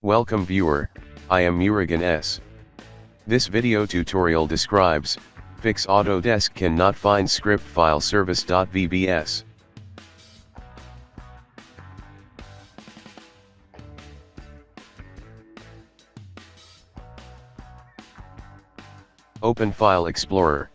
Welcome viewer, I am Murugan S. This video tutorial describes, Fix Autodesk Can not find script file Service.vbs. Open File Explorer.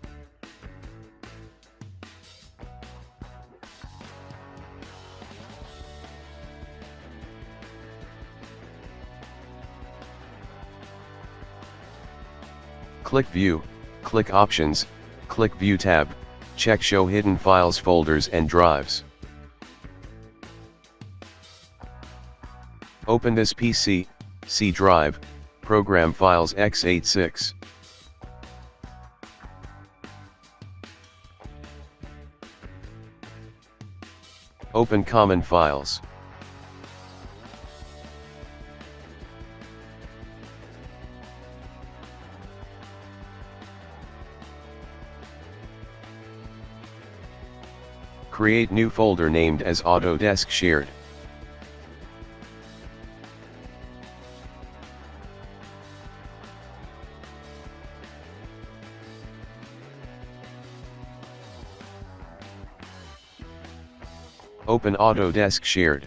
Click View, click Options, click View tab, check Show Hidden Files folders and drives. Open this PC, C drive, Program Files x86. Open Common Files. Create new folder named as Autodesk Shared. Open Autodesk Shared.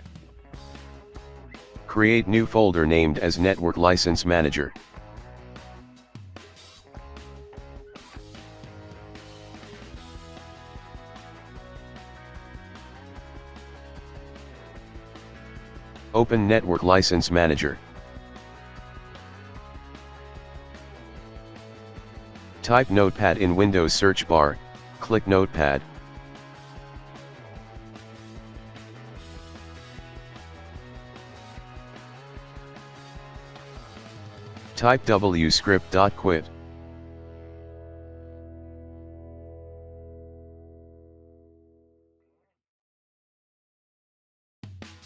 Create new folder named as Network License Manager. Open Network License Manager. Type Notepad in Windows search bar, click Notepad. Type wscript.quit.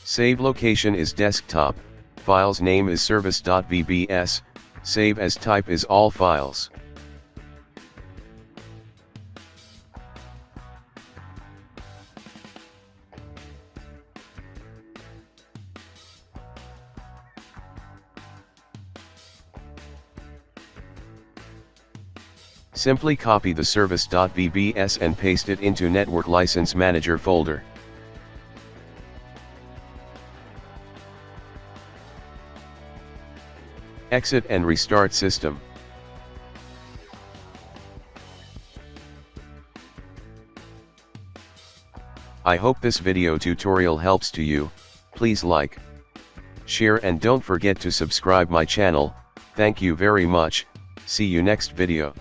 Save location is desktop, file's name is Service.vbs, save as type is all files. Simply copy the Service.vbs and paste it into Network License Manager folder. Exit and restart system. I hope this video tutorial helps to you. Please like, share and don't forget to subscribe my channel. Thank you very much. See you next video.